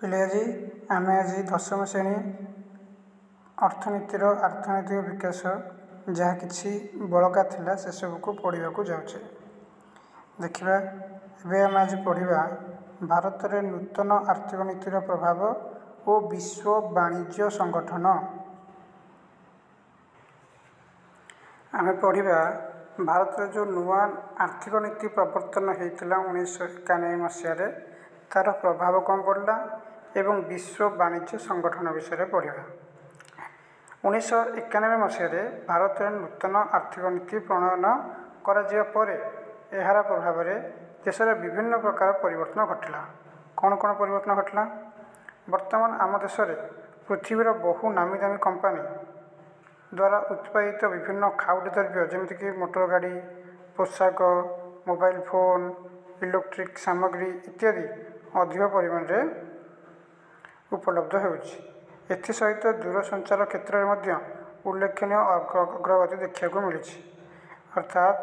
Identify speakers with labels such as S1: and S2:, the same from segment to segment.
S1: ପିଲେ ଆଜି ଆମେ ଆଜି ଦଶମ ଶ୍ରେଣୀ ଅର୍ଥନୀତିର ଆର୍ଥନୈତିକ ବିକାଶ ଯାହା କିଛି ବଳକା ଥିଲା ସେସବୁକୁ ପଢ଼ିବାକୁ ଯାଉଛେ। ଦେଖିବା ଏବେ ଆମେ ଆଜି ପଢ଼ିବା ଭାରତରେ ନୂତନ ଆର୍ଥିକ ନୀତିର ପ୍ରଭାବ ଓ ବିଶ୍ୱ ବାଣିଜ୍ୟ ସଂଗଠନ। ଆମେ ପଢ଼ିବା ଭାରତରେ ଯେଉଁ ନୂଆ ଆର୍ଥିକ ନୀତି ପ୍ରବର୍ତ୍ତନ ହୋଇଥିଲା 1991 ମସିହାରେ ତାର ପ୍ରଭାବ କ'ଣ ପଡ଼ିଲା ଏବଂ ବିଶ୍ୱ ବାଣିଜ୍ୟ ସଂଗଠନ ବିଷୟରେ ପଢ଼ିବା। 1991 ମସିହାରେ ଭାରତରେ ନୂତନ ଆର୍ଥିକ ନୀତି ପ୍ରଣୟନ କରାଯିବା ପରେ ଏହାର ପ୍ରଭାବରେ ଦେଶରେ ବିଭିନ୍ନ ପ୍ରକାର ପରିବର୍ତ୍ତନ ଘଟିଲା। କ'ଣ କ'ଣ ପରିବର୍ତ୍ତନ ଘଟିଲା? ବର୍ତ୍ତମାନ ଆମ ଦେଶରେ ପୃଥିବୀର ବହୁ ନାମୀ ଦାମୀ କମ୍ପାନୀ ଦ୍ୱାରା ଉତ୍ପାଦିତ ବିଭିନ୍ନ ଖାଉଟି ଦ୍ରବ୍ୟ ଯେମିତିକି ମୋଟର ଗାଡ଼ି, ପୋଷାକ, ମୋବାଇଲ ଫୋନ, ଇଲେକ୍ଟ୍ରିକ୍ ସାମଗ୍ରୀ ଇତ୍ୟାଦି ଅଧିକ ପରିମାଣରେ ଉପଲବ୍ଧ ହେଉଛି। ଏଥିସହିତ ଦୂରସଞ୍ଚାର କ୍ଷେତ୍ରରେ ମଧ୍ୟ ଉଲ୍ଲେଖନୀୟ ଅଗ୍ରଗତି ଦେଖିବାକୁ ମିଳିଛି। ଅର୍ଥାତ୍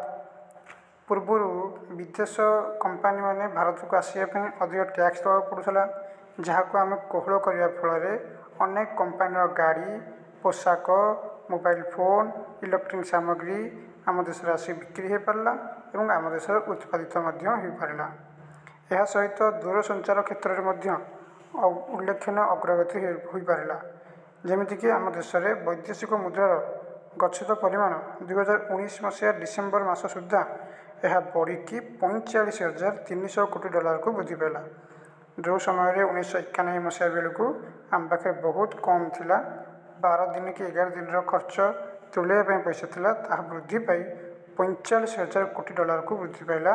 S1: ପୂର୍ବରୁ ବିଦେଶ କମ୍ପାନୀମାନେ ଭାରତକୁ ଆସିବା ପାଇଁ ଅଧିକ ଟ୍ୟାକ୍ସ ଦେବାକୁ ପଡ଼ୁଥିଲା, ଯାହାକୁ ଆମେ କୋହଳ କରିବା ଫଳରେ ଅନେକ କମ୍ପାନୀର ଗାଡ଼ି, ପୋଷାକ, ମୋବାଇଲ ଫୋନ, ଇଲେକ୍ଟ୍ରିକ୍ ସାମଗ୍ରୀ ଆମ ଦେଶରେ ଆସି ବିକ୍ରି ହୋଇପାରିଲା ଏବଂ ଆମ ଦେଶରେ ଉତ୍ପାଦିତ ମଧ୍ୟ ହୋଇପାରିଲା। ଏହା ସହିତ ଦୂରସଞ୍ଚାର କ୍ଷେତ୍ରରେ ମଧ୍ୟ ଉଲ୍ଲେଖନୀୟ ଅଗ୍ରଗତି ହୋଇପାରିଲା। ଯେମିତିକି ଆମ ଦେଶରେ ବୈଦେଶିକ ମୁଦ୍ରାର ଗଚ୍ଛିତ ପରିମାଣ 2019 ମସିହା ଡିସେମ୍ବର ମାସ ସୁଦ୍ଧା ଏହା ବଢ଼ିକି $45,300 କୋଟି ଡଲାରକୁ ବୃଦ୍ଧି ପାଇଲା। ଯେଉଁ ସମୟରେ 1991 ମସିହା ବେଳକୁ ଆମ ପାଖରେ ବହୁତ କମ୍ ଥିଲା, 12 ଦିନ କି 11 ଦିନର ଖର୍ଚ୍ଚ ତୁଲାଇବା ପାଇଁ ପଇସା ଥିଲା, ତାହା ବୃଦ୍ଧି ପାଇ $45,000 କୋଟି ଡଲାରକୁ ବୃଦ୍ଧି ପାଇଲା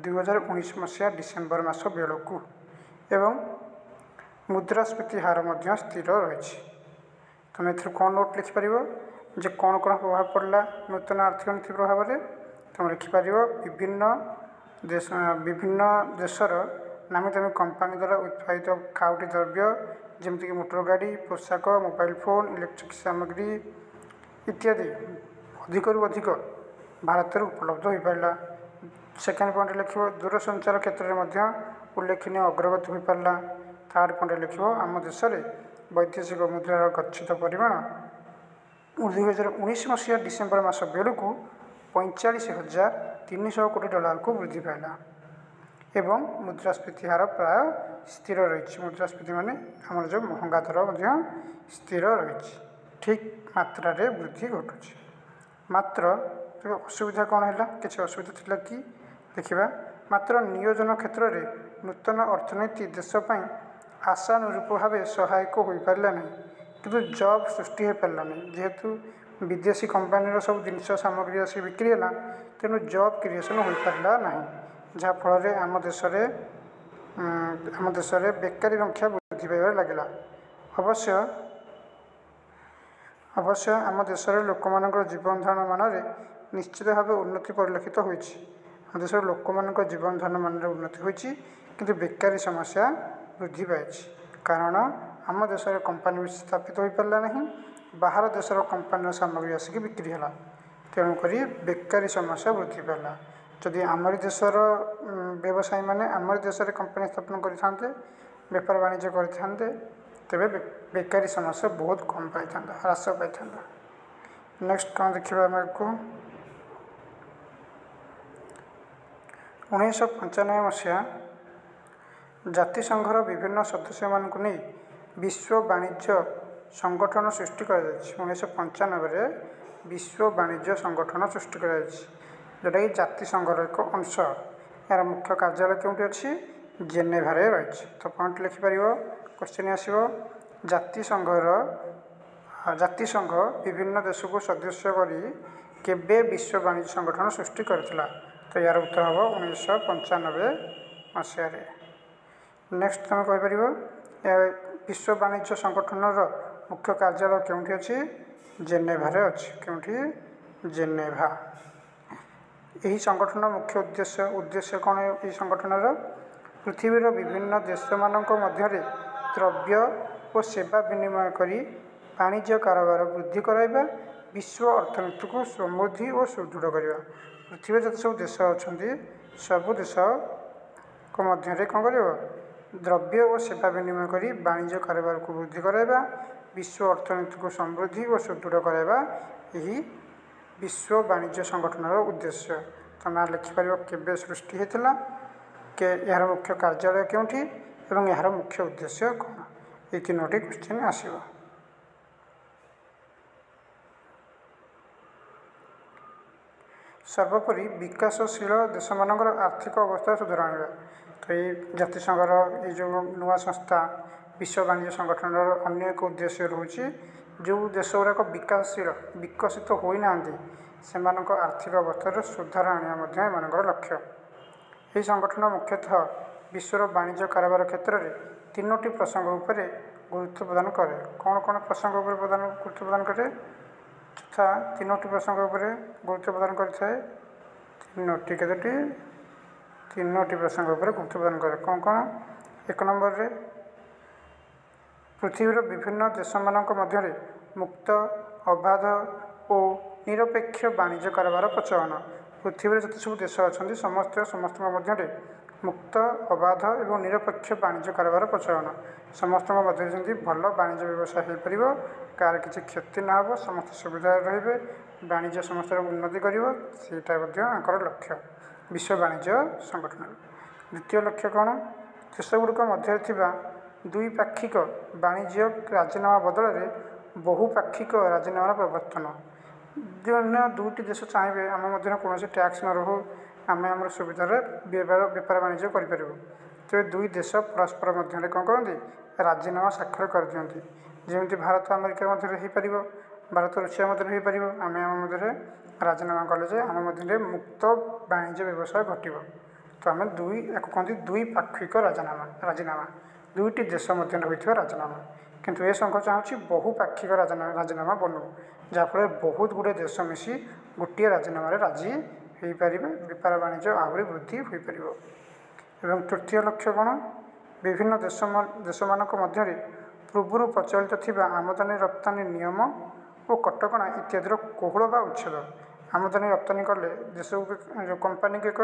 S1: 2019 ମସିହା ଡିସେମ୍ବର ମାସ ବେଳକୁ। ଏବଂ ମୁଦ୍ରାସ୍ଫୀତି ହାର ମଧ୍ୟ ସ୍ଥିର ରହିଛି। ତୁମେ ଏଥିରୁ କ'ଣ ନୋଟ୍ ଲେଖିପାରିବ ଯେ କ'ଣ କ'ଣ ପ୍ରଭାବ ପଡ଼ିଲା ନୂତନ ଆର୍ଥିକ ନୀତି ପ୍ରଭାବରେ? ତୁମେ ଲେଖିପାରିବ ବିଭିନ୍ନ ଦେଶର ନାମୀ ଦାମୀ କମ୍ପାନୀ ଦ୍ୱାରା ଉତ୍ପାଦିତ ଖାଉଟି ଦ୍ରବ୍ୟ ଯେମିତିକି ମୋଟର ଗାଡ଼ି, ପୋଷାକ, ମୋବାଇଲ ଫୋନ, ଇଲେକ୍ଟ୍ରିକ୍ ସାମଗ୍ରୀ ଇତ୍ୟାଦି ଅଧିକରୁ ଅଧିକ ଭାରତରେ ଉପଲବ୍ଧ ହୋଇପାରିଲା। ସେକେଣ୍ଡ ପଏଣ୍ଟରେ ଲେଖିବ ଦୂରସଞ୍ଚାର କ୍ଷେତ୍ରରେ ମଧ୍ୟ ଉଲ୍ଲେଖନୀୟ ଅଗ୍ରଗତି ହୋଇପାରିଲା। ଥାର୍ଡ଼ ପଏଣ୍ଟରେ ଲେଖିବ ଆମ ଦେଶରେ ବୈଦେଶିକ ମୁଦ୍ରାର ଗଚ୍ଛିତ ପରିମାଣ 2019 ମସିହା ଡିସେମ୍ବର ମାସ ବେଳକୁ $45,300 କୋଟି ଡଲାରକୁ ବୃଦ୍ଧି ପାଇଲା ଏବଂ ମୁଦ୍ରାସ୍ଫୀତି ହାର ପ୍ରାୟ ସ୍ଥିର ରହିଛି। ମୁଦ୍ରାସ୍ଫୀତି ମାନେ ଆମର ଯେଉଁ ମହଙ୍ଗା ଦର ମଧ୍ୟ ସ୍ଥିର ରହିଛି, ଠିକ୍ ମାତ୍ରାରେ ବୃଦ୍ଧି ଘଟୁଛି। ମାତ୍ର ଅସୁବିଧା କ'ଣ ହେଲା? କିଛି ଅସୁବିଧା ଥିଲା କି? ଦେଖିବା। ମାତ୍ର ନିୟୋଜନ କ୍ଷେତ୍ରରେ ନୂତନ ଅର୍ଥନୀତି ଦେଶ ପାଇଁ ଆଶାନୁରୂପ ଭାବେ ସହାୟକ ହୋଇପାରିଲା ନାହିଁ, କିନ୍ତୁ ଜବ୍ ସୃଷ୍ଟି ହୋଇପାରିଲା ନାହିଁ। ଯେହେତୁ ବିଦେଶୀ କମ୍ପାନୀର ସବୁ ଜିନିଷ ସାମଗ୍ରୀ ଆସି ବିକ୍ରି ହେଲା, ତେଣୁ ଜବ୍ କ୍ରିଏସନ୍ ହୋଇପାରିଲା ନାହିଁ, ଯାହାଫଳରେ ଆମ ଦେଶରେ ବେକାରୀ ସଂଖ୍ୟା ବୃଦ୍ଧି ପାଇବାରେ ଲାଗିଲା। ଅବଶ୍ୟ ଆମ ଦେଶରେ ଲୋକମାନଙ୍କର ଜୀବନଧାରଣ ମାନରେ ନିଶ୍ଚିତ ଭାବେ ଉନ୍ନତି ପରିଲକ୍ଷିତ ହୋଇଛି। ଆମ ଦେଶର ଲୋକମାନଙ୍କ ଜୀବନଧାରଣ ମାନରେ ଉନ୍ନତି ହୋଇଛି, କିନ୍ତୁ ବେକାରୀ ସମସ୍ୟା ବୃଦ୍ଧି ପାଇଛି। କାରଣ ଆମ ଦେଶରେ କମ୍ପାନୀ ସ୍ଥାପିତ ହୋଇପାରିଲା ନାହିଁ, ବାହାର ଦେଶର କମ୍ପାନୀର ସାମଗ୍ରୀ ଆସିକି ବିକ୍ରି ହେଲା, ତେଣୁକରି ବେକାରୀ ସମସ୍ୟା ବୃଦ୍ଧି ପାଇଲା। ଯଦି ଆମରି ଦେଶର ବ୍ୟବସାୟୀମାନେ ଆମରି ଦେଶରେ କମ୍ପାନୀ ସ୍ଥାପନ କରିଥାନ୍ତେ, ବେପାର ବାଣିଜ୍ୟ କରିଥାନ୍ତେ, ତେବେ ବେକାରୀ ସମସ୍ୟା ବହୁତ କମ୍ ପାଇଥାନ୍ତା, ହ୍ରାସ ପାଇଥାନ୍ତା। ନେକ୍ସଟ କ'ଣ ଦେଖିବା ଆମକୁ? 1995 ମସିହା ଜାତିସଂଘର ବିଭିନ୍ନ ସଦସ୍ୟମାନଙ୍କୁ ନେଇ ବିଶ୍ୱ ବାଣିଜ୍ୟ ସଂଗଠନ ସୃଷ୍ଟି କରାଯାଇଛି। 1995ରେ ବିଶ୍ୱ ବାଣିଜ୍ୟ ସଂଗଠନ ସୃଷ୍ଟି କରାଯାଇଛି, ଯେଉଁଟାକି ଜାତିସଂଘର ଏକ ଅଂଶ। ଏହାର ମୁଖ୍ୟ କାର୍ଯ୍ୟାଳୟ କେଉଁଠି ଅଛି? ଜେନେଭାରେ ରହିଛି। ତ ପଏଣ୍ଟ ଲେଖିପାରିବ, କ୍ୱେଶ୍ଚିନ୍ ଆସିବ ଜାତିସଂଘ ବିଭିନ୍ନ ଦେଶକୁ ସଦସ୍ୟ କରି କେବେ ବିଶ୍ୱ ବାଣିଜ୍ୟ ସଂଗଠନ ସୃଷ୍ଟି କରିଥିଲା? ତ ଏହାର ଉତ୍ତର ହେବ 1995 ମସିହାରେ। ନେକ୍ସଟ ତୁମେ କହିପାରିବ ବିଶ୍ୱ ବାଣିଜ୍ୟ ସଂଗଠନର ମୁଖ୍ୟ କାର୍ଯ୍ୟାଳୟ କେଉଁଠି ଅଛି? ଜେନେଭାରେ ଅଛି। କେଉଁଠି? ଜେନେଭା। ଏହି ସଂଗଠନର ମୁଖ୍ୟ ଉଦ୍ଦେଶ୍ୟ କ'ଣ? ଏହି ସଂଗଠନର ପୃଥିବୀର ବିଭିନ୍ନ ଦେଶମାନଙ୍କ ମଧ୍ୟରେ ଦ୍ରବ୍ୟ ଓ ସେବା ବିନିମୟ କରି ବାଣିଜ୍ୟ କାରବାର ବୃଦ୍ଧି କରାଇବା, ବିଶ୍ୱ ଅର୍ଥନୀତିକୁ ସମୃଦ୍ଧି ଓ ସୁଦୃଢ଼ କରିବା। ପୃଥିବୀରେ ଯେତେ ସବୁ ଦେଶ ଅଛନ୍ତି, ସବୁ ଦେଶଙ୍କ ମଧ୍ୟରେ କ'ଣ କରିବ? द्रव्य और सेवा विनिमय करी वाणिज्य कारोबार को वृद्धि कराइबा, विश्व अर्थनीति को समृद्धि और सुदृढ़ कराइबा यही विश्व वाणिज्य संगठन उद्देश्य। तो ना लिखिपर केबे सृष्टि होता, के यार मुख्य कार्यालय क्योंठी एवं यार मुख्य उद्देश्य कौन, ये तीनोटी क्वेश्चन आसिबो। सर्वोपरि विकासशील देश मानकर आर्थिक अवस्था सुधार आने। तो ये जातिसंघर ये जो नुआ संस्था विश्व वाणिज्य संगठन अन्य एक उद्देश्य रोचे जो देश गुड़ाक विकासशील विकसित होना से आर्थिक अवस्था सुधार आने लक्ष्य। यह संगठन मुख्यतः विश्वर वाणिज्य कारोबार क्षेत्र में तीनोटी प्रसंग उपर गुरुत्व प्रदान करे। कौन कौन प्रसंग उपर गुरुत्व प्रदान करे तथा तीनोटी प्रसंग उपर गुरुत्व प्रदान करें। तीनोटी प्रसंग उपर गुरुत्व प्रदान करे। कौन कौन? एक नंबर रे पृथ्वीर विभिन्न देश मानक मध्य मुक्त अबाध और निरपेक्ष वाणिज्य कारोबार प्रचलन। पृथ्वी जिते सब देश अच्छा समस्त मध्य मुक्त अबाध और निरपेक्ष वाणिज्य कारोबार प्रचलन। समस्त मध्य जमी भल वाणिज्य व्यवसाय हो पार, कार किसी क्षति ना हो, समस्त सुविधा रे वाणिज्य समस्त उन्नति कर लक्ष्य विश्व वाणिज्य संगठन। द्वितीय लक्ष्य कौन? देशगुड़िक मध्य द्विपाक्षिक वाणिज्य राजीनामा बदल में बहुपाक्षिक राजीनामार प्रवर्तन। जो दुईटी देश चाहिए आम मध्य कौन टैक्स न रो, आम आम सुविधार बेपार वाणिज्य करें। तो दुई देश परस्पर मध्य कौन करती राजीनामा स्वाक्षर कर दिखती। जमी भारत अमेरिका मध्य हो पार, भारत रूसिया मध्य हो पार, आम आम मध्य राजीनामा कले आम मध्य मुक्त वाणिज्य व्यवसाय घटो। तो आम दुई कहते द्विपाक्षिक राजीनामा दुईटी देश मध्य होता राजीनामा। किंतु ये संघ चाहूँगी बहुपाक्षिक राजीनामा बनू, जहाँफल बहुत गुड़े देश मिसी गोटे राजीनामा राजी हो पारे, बेपार वाणिज्य आहरी वृद्धि हो पार। एवं तृतीय लक्ष्य कौन? विभिन्न देश मानक मध्य पूर्व प्रचलित थिबा आमदानी रप्तानी नियम और कटकणा इत्यादि कोहल बा उच्छेद। आमदानी रप्तानी कले देश जो कंपानी को एक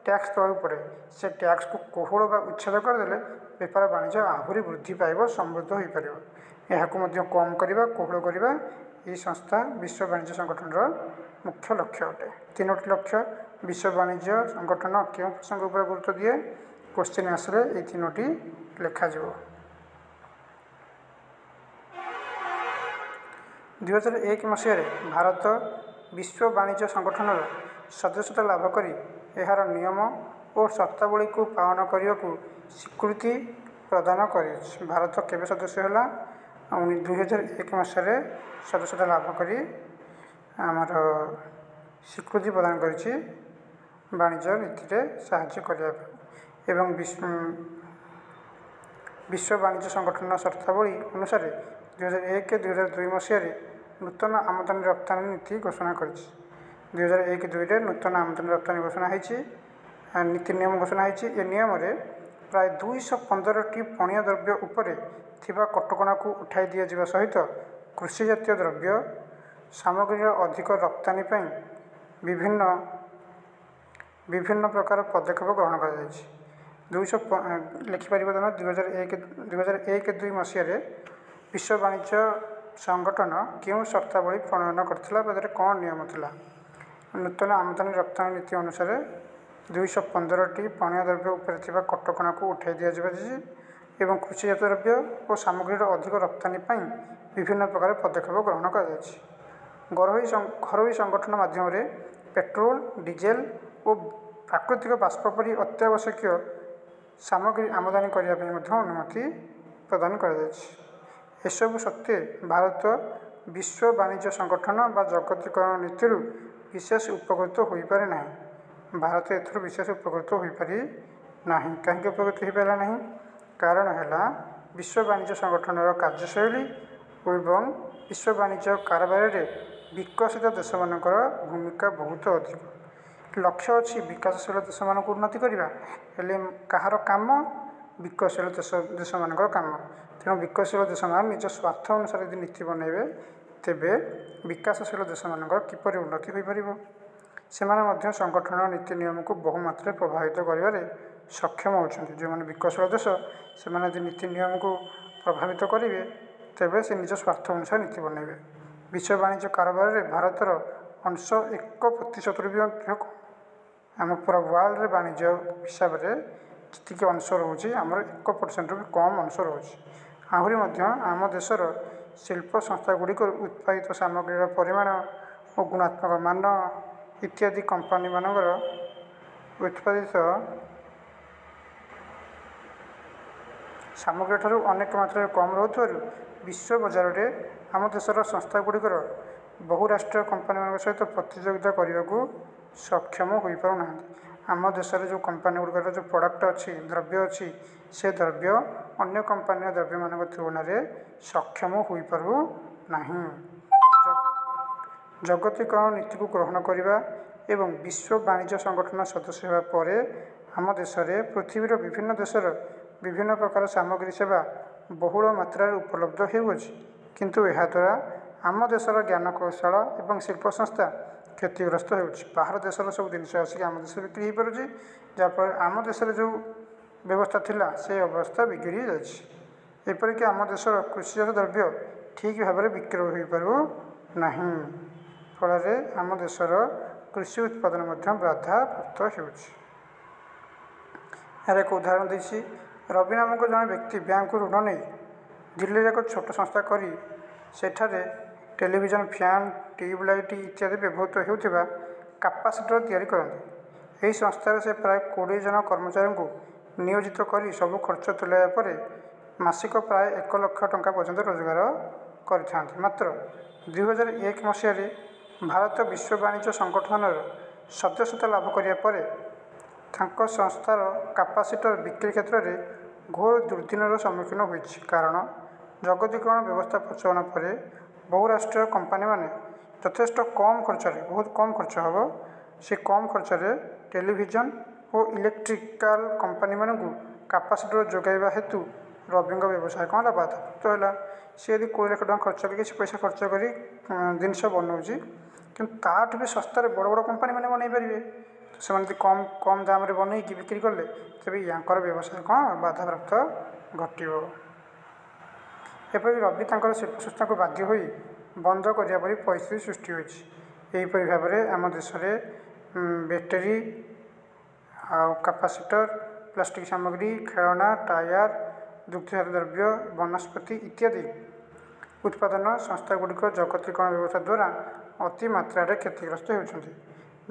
S1: टैक्स देवाक पड़े, से टैक्स को कोहल बा उच्छेद करदे बेपार वाणिज्य आहरी वृद्धि पाइब, समृद्ध हो पार। यह कम करवा कोहल करवा ये संस्था विश्व वाणिज्य संगठन मुख्य लक्ष्य अटे। तीनोटी लक्ष्य विश्व वाणिज्य संगठन क्यों प्रसंग उपर गुरुत्व दिए, क्वेश्चन आसले ये तीनोटी लिखा। 2001 मसीह भारत विश्व वाणिज्य संगठन सदस्यता लाभ करी यार नियम और शर्तावली को पालन करने को स्वीकृति प्रदान कर। भारत केवे सदस्य है? 2001 मसीह सदस्यता लाभ करी आमर स्वीकृति प्रदान करिछि वाणिज्य नीति में साहाय्य करने एवं विश्व वाणिज्य संगठन शर्तावली अनुसार 2001-2002 मसीह नूतन आमदानी रप्तानी नीति घोषणा कर। 2001-2 नूतन आमदानी रप्तानी घोषणा होती नीति नियम घोषणा होती। ए नियम प्राय 215टी पणिया द्रव्य उपर थिबा कटकणा को उठाई दि जावा सहित कृषि जातीय द्रव्य सामग्री अधिक रप्तानी पई विभिन्न प्रकार पदक्षेप ग्रहण कर। 200 लिखिपर 2001-2 मसीह विश्व वाणिज्य संगठन क्यों शर्तावली प्रणयन करता, कौन नियम था? नूतन आमदानी रप्तानी नीति अनुसार 215टी पणिया द्रव्य उपर थिबा कटकणा को उठाई दि जाए एवं कृषिजात द्रव्य और सामग्री अधिक रप्तानी पई विभिन्न प्रकार पदक्षेप ग्रहण कर। घरोई संगठन माध्यम पेट्रोल, डीजेल और प्राकृतिक बाष्प परी अत्यावश्यक सामग्री आमदानी करने अनुमति प्रदान कर। एसबू सत्वे भारत विश्व वाणिज्य संगठन बा जगतीकरण नीति विशेष उपकृत हो पारे ना। भारत एथर विशेष उपकृत हो पारि ना। कहीं उपकृत हो पारा ना? कारण है विश्व वाणिज्य संगठन कार्यशैली एवं विश्व वाणिज्य कारोबार विकसित देश मानकर भूमिका बहुत अधिक। लक्ष्य अच्छी विकासशील देश मानक उन्नति करवा, कहार काम? विकसशील देश मानकर काम। तेणु विकसशील देश मान निज स्वार्थ अनुसार यदि नीति बनइबे तेबे विकासशील देश मानकर किपरि उन्नति हो पारिबो। सेमाने मध्य संगठन नीति नियम को बहुमात्रा प्रभावित करिवारे ସକ୍ଷମ ହେଉଛନ୍ତି। ଯେଉଁମାନେ ବିକଶିତ ଦେଶ ସେମାନେ ଯଦି ନୀତି ନିୟମକୁ ପ୍ରଭାବିତ କରିବେ ତେବେ ସେ ନିଜ ସ୍ୱାର୍ଥ ଅନୁସାରେ ନୀତି ବନେଇବେ। ବିଶ୍ୱ ବାଣିଜ୍ୟ କାରବାରରେ ଭାରତର ଅଂଶ 1% ବି ଅଧିକ। ଆମ ପୁରା ୱାର୍ଲଡରେ ବାଣିଜ୍ୟ ହିସାବରେ ଯେତିକି ଅଂଶ ରହୁଛି ଆମର 1%ରୁ ବି କମ୍ ଅଂଶ ରହୁଛି। ଆହୁରି ମଧ୍ୟ ଆମ ଦେଶର ଶିଳ୍ପ ସଂସ୍ଥାଗୁଡ଼ିକରୁ ଉତ୍ପାଦିତ ସାମଗ୍ରୀର ପରିମାଣ ଓ ଗୁଣାତ୍ମକ ମାନ ଇତ୍ୟାଦି କମ୍ପାନୀମାନଙ୍କର ଉତ୍ପାଦିତ ସାମଗ୍ରୀଠାରୁ ଅନେକ ମାତ୍ରାରେ କମ୍ ରହୁଥିବାରୁ ବିଶ୍ୱ ବଜାରରେ ଆମ ଦେଶର ସଂସ୍ଥାଗୁଡ଼ିକର ବହୁରାଷ୍ଟ୍ରୀୟ କମ୍ପାନୀମାନଙ୍କ ସହିତ ପ୍ରତିଯୋଗିତା କରିବାକୁ ସକ୍ଷମ ହୋଇପାରୁନାହାନ୍ତି। ଆମ ଦେଶରେ ଯେଉଁ କମ୍ପାନୀଗୁଡ଼ିକର ଯେଉଁ ପ୍ରଡ଼କ୍ଟ ଅଛି, ଦ୍ରବ୍ୟ ଅଛି, ସେ ଦ୍ରବ୍ୟ ଅନ୍ୟ କମ୍ପାନୀର ଦ୍ରବ୍ୟମାନଙ୍କ ତୁଳନାରେ ସକ୍ଷମ ହୋଇପାରୁନାହିଁ। ଜାଗତିକରଣ ନୀତିକୁ ଗ୍ରହଣ କରିବା ଏବଂ ବିଶ୍ୱ ବାଣିଜ୍ୟ ସଂଗଠନ ସଦସ୍ୟ ହେବା ପରେ ଆମ ଦେଶରେ ପୃଥିବୀର ବିଭିନ୍ନ ଦେଶର ବିଭିନ୍ନ ପ୍ରକାର ସାମଗ୍ରୀ ସେବା ବହୁଳ ମାତ୍ରାରେ ଉପଲବ୍ଧ ହେଉଅଛି। କିନ୍ତୁ ଏହାଦ୍ୱାରା ଆମ ଦେଶର ଜ୍ଞାନକୌଶଳ ଏବଂ ଶିଳ୍ପ ସଂସ୍ଥା କ୍ଷତିଗ୍ରସ୍ତ ହେଉଛି। ବାହାର ଦେଶର ସବୁ ଜିନିଷ ଆସିକି ଆମ ଦେଶରେ ବିକ୍ରି ହୋଇପାରୁଛି, ଯାହାଫଳରେ ଆମ ଦେଶରେ ଯେଉଁ ବ୍ୟବସ୍ଥା ଥିଲା ସେ ଅବସ୍ଥା ବିଗିଡ଼ି ଯାଇଛି। ଏପରିକି ଆମ ଦେଶର କୃଷିଜାତ ଦ୍ରବ୍ୟ ଠିକ୍ ଭାବରେ ବିକ୍ରୟ ହୋଇପାରୁନାହିଁ। ଫଳରେ ଆମ ଦେଶର କୃଷି ଉତ୍ପାଦନ ମଧ୍ୟ ବାଧାପ୍ରାପ୍ତ ହେଉଛି। ଏହାର ଏକ ଉଦାହରଣ ଦେଇଛି। ରବି ନାମକ ଜଣେ ବ୍ୟକ୍ତି ବ୍ୟାଙ୍କରୁ ଋଣ ନେଇ ଦିଲ୍ଲୀରେ ଏକ ଛୋଟ ସଂସ୍ଥା କରି ସେଠାରେ ଟେଲିଭିଜନ, ଫ୍ୟାନ୍, ଟ୍ୟୁବ୍ ଲାଇଟ୍ ଇତ୍ୟାଦି ବ୍ୟବହୃତ ହେଉଥିବା କାପାସିଟର ତିଆରି କରନ୍ତି। ଏହି ସଂସ୍ଥାରେ ସେ ପ୍ରାୟ 20 ଜଣ କର୍ମଚାରୀଙ୍କୁ ନିୟୋଜିତ କରି ସବୁ ଖର୍ଚ୍ଚ ତୁଲାଇବା ପରେ ମାସିକ ପ୍ରାୟ 1 ଲକ୍ଷ ଟଙ୍କା ପର୍ଯ୍ୟନ୍ତ ରୋଜଗାର କରିଥାନ୍ତି। ମାତ୍ର 2001 ମସିହାରେ ଭାରତ ବିଶ୍ୱ ବାଣିଜ୍ୟ ସଂଗଠନର ସଦସ୍ୟତା ଲାଭ କରିବା ପରେ ତାଙ୍କ ସଂସ୍ଥାର କାପାସିଟର ବିକ୍ରି କ୍ଷେତ୍ରରେ ଘୋର ଦୁର୍ଦ୍ଦିନର ସମ୍ମୁଖୀନ ହୋଇଛି। କାରଣ ଜଗତୀକରଣ ବ୍ୟବସ୍ଥା ପ୍ରଚଳନ ପରେ ବହୁରାଷ୍ଟ୍ରୀୟ କମ୍ପାନୀମାନେ ଯଥେଷ୍ଟ କମ୍ ଖର୍ଚ୍ଚରେ, ବହୁତ କମ୍ ଖର୍ଚ୍ଚ ହେବ, ସେ କମ୍ ଖର୍ଚ୍ଚରେ ଟେଲିଭିଜନ ଓ ଇଲେକ୍ଟ୍ରିକାଲ କମ୍ପାନୀମାନଙ୍କୁ କାପାସିଟର ଯୋଗାଇବା ହେତୁ ରବିଙ୍କ ବ୍ୟବସାୟ କ'ଣ ହେଲା, ବାଧାପ୍ରାପ୍ତ ହେଲା। ସେ ଯଦି 20 ଲକ୍ଷ ଟଙ୍କା ଖର୍ଚ୍ଚ କରି କିଛି ପଇସା ଖର୍ଚ୍ଚ କରି ଜିନିଷ ବନାଉଛି, କିନ୍ତୁ ତାଠୁ ବି ଶସ୍ତାରେ ବଡ଼ ବଡ଼ କମ୍ପାନୀମାନେ ବନେଇ ପାରିବେ। ସେମାନେ ଯଦି କମ୍ ଦାମରେ ବନେଇକି ବିକ୍ରି କଲେ ତେବେ ୟାଙ୍କର ବ୍ୟବସାୟ କ'ଣ ବାଧାପ୍ରାପ୍ତ ଘଟିବ। ଏପରି ରବି ତାଙ୍କର ଶିଳ୍ପ ସଂସ୍ଥାକୁ ବାଧ୍ୟ ହୋଇ ବନ୍ଦ କରିବା ପରି ପରିସ୍ଥିତି ସୃଷ୍ଟି ହୋଇଛି। ଏହିପରି ଭାବରେ ଆମ ଦେଶରେ ବ୍ୟାଟେରୀ ଆଉ କାପାସିଟର, ପ୍ଲାଷ୍ଟିକ୍ ସାମଗ୍ରୀ, ଖେଳନା, ଟାୟାର, ଦୁଗ୍ଧଜାତ ଦ୍ରବ୍ୟ, ବନସ୍ପତି ଇତ୍ୟାଦି ଉତ୍ପାଦନ ସଂସ୍ଥାଗୁଡ଼ିକ ଜଗତୀକରଣ ବ୍ୟବସ୍ଥା ଦ୍ୱାରା ଅତି ମାତ୍ରାରେ କ୍ଷତିଗ୍ରସ୍ତ ହେଉଛନ୍ତି,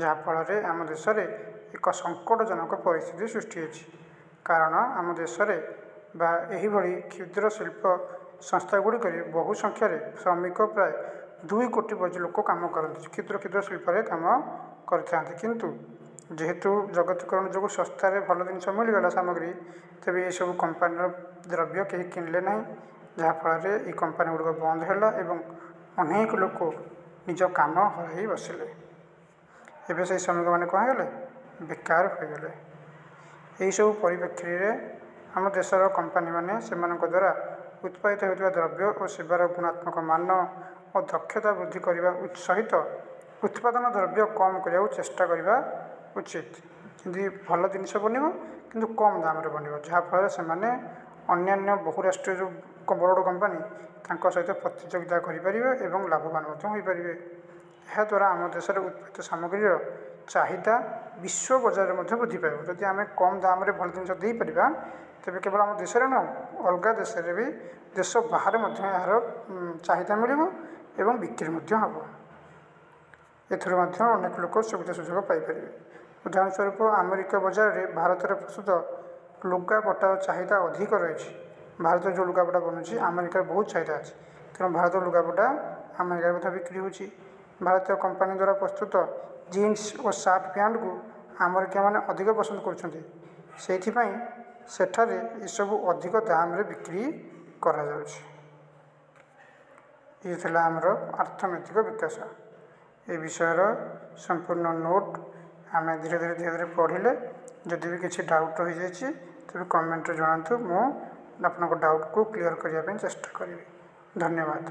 S1: ଯାହାଫଳରେ ଆମ ଦେଶରେ ଏକ ସଙ୍କଟଜନକ ପରିସ୍ଥିତି ସୃଷ୍ଟି ହୋଇଛି। କାରଣ ଆମ ଦେଶରେ ବା ଏହିଭଳି କ୍ଷୁଦ୍ର ଶିଳ୍ପ ସଂସ୍ଥାଗୁଡ଼ିକରେ ବହୁ ସଂଖ୍ୟାରେ ଶ୍ରମିକ ପ୍ରାୟ 2 କୋଟି ଲୋକ କାମ କରନ୍ତି, କ୍ଷୁଦ୍ର ଶିଳ୍ପରେ କାମ କରିଥାନ୍ତି। କିନ୍ତୁ ଯେହେତୁ ଜଗତୀକରଣ ଯୋଗୁଁ ଶସ୍ତାରେ ଭଲ ଜିନିଷ ମିଳିଗଲା ସାମଗ୍ରୀ, ତେବେ ଏସବୁ କମ୍ପାନୀର ଦ୍ରବ୍ୟ କେହି କିଣିଲେ ନାହିଁ, ଯାହାଫଳରେ ଏହି କମ୍ପାନୀ ଗୁଡ଼ିକ ବନ୍ଦ ହେଲା ଏବଂ ଅନେକ ଲୋକ ନିଜ କାମ ହରାଇ ବସିଲେ। ଏବେ ସେହି ଶ୍ରମିକମାନେ କ'ଣ ହେଇଗଲେ, ବେକାର ହୋଇଗଲେ। ଏହିସବୁ ପରିପ୍ରେକ୍ଷୀରେ ଆମ ଦେଶର କମ୍ପାନୀମାନେ ସେମାନଙ୍କ ଦ୍ୱାରା ଉତ୍ପାଦିତ ହେଉଥିବା ଦ୍ରବ୍ୟ ଓ ସେବାର ଗୁଣାତ୍ମକ ମାନ ଓ ଦକ୍ଷତା ବୃଦ୍ଧି କରିବା ସହିତ ଉତ୍ପାଦନ ଦ୍ରବ୍ୟ କମ୍ କରିବାକୁ ଚେଷ୍ଟା କରିବା ଉଚିତ। ଯେମିତି ଭଲ ଜିନିଷ ବନିବ କିନ୍ତୁ କମ୍ ଦାମରେ ବନିବ, ଯାହାଫଳରେ ସେମାନେ ଅନ୍ୟାନ୍ୟ ବହୁରାଷ୍ଟ୍ରୀୟ ଯେଉଁ ବଡ଼ ବଡ଼ କମ୍ପାନୀ ତାଙ୍କ ସହିତ ପ୍ରତିଯୋଗିତା କରିପାରିବେ ଏବଂ ଲାଭବାନ ମଧ୍ୟ ହୋଇପାରିବେ। ଏହାଦ୍ୱାରା ଆମ ଦେଶରେ ଉତ୍ପାଦିତ ସାମଗ୍ରୀର ଚାହିଦା ବିଶ୍ୱ ବଜାରରେ ମଧ୍ୟ ବୃଦ୍ଧି ପାଇବ। ଯଦି ଆମେ କମ୍ ଦାମରେ ଭଲ ଜିନିଷ ଦେଇପାରିବା ତେବେ କେବଳ ଆମ ଦେଶରେ ନୁହେଁ, ଅଲଗା ଦେଶରେ ବି, ଦେଶ ବାହାରେ ମଧ୍ୟ ଏହାର ଚାହିଦା ମିଳିବ ଏବଂ ବିକ୍ରି ମଧ୍ୟ ହେବ। ଏଥିରୁ ମଧ୍ୟ ଅନେକ ଲୋକ ସୁବିଧା ସୁଯୋଗ ପାଇପାରିବେ। ଉଦାହରଣ ସ୍ୱରୂପ ଆମେରିକା ବଜାରରେ ଭାରତରେ ପ୍ରସ୍ତୁତ ଲୁଗାପଟାର ଚାହିଦା ଅଧିକ ରହିଛି। ଭାରତରେ ଯେଉଁ ଲୁଗାପଟା ବନୁଛି ଆମେରିକାରେ ବହୁତ ଚାହିଦା ଅଛି, ତେଣୁ ଭାରତର ଲୁଗାପଟା ଆମେରିକାରେ ମଧ୍ୟ ବିକ୍ରି ହେଉଛି। ଭାରତୀୟ କମ୍ପାନୀ ଦ୍ୱାରା ପ୍ରସ୍ତୁତ ଜିନ୍ସ ଓ ସାର୍ଟ ପ୍ୟାଣ୍ଟକୁ ଆମେରିକାମାନେ ଅଧିକ ପସନ୍ଦ କରୁଛନ୍ତି, ସେଇଥିପାଇଁ ସେଠାରେ ଏସବୁ ଅଧିକ ଦାମରେ ବିକ୍ରି କରାଯାଉଛି। ଇଏ ଥିଲା ଆମର ଅର୍ଥନୈତିକ ବିକାଶ। ଏ ବିଷୟର ସମ୍ପୂର୍ଣ୍ଣ ନୋଟ୍ ଆମେ ଧୀରେ ଧୀରେ ପଢ଼ିଲେ। ଯଦି ବି କିଛି ଡାଉଟ୍ ରହିଯାଇଛି ତେବେ କମେଣ୍ଟରେ ଜଣାନ୍ତୁ, ମୁଁ ଆପଣଙ୍କ ଡାଉଟ୍କୁ କ୍ଲିୟର କରିବା ପାଇଁ ଚେଷ୍ଟା କରିବି। ଧନ୍ୟବାଦ।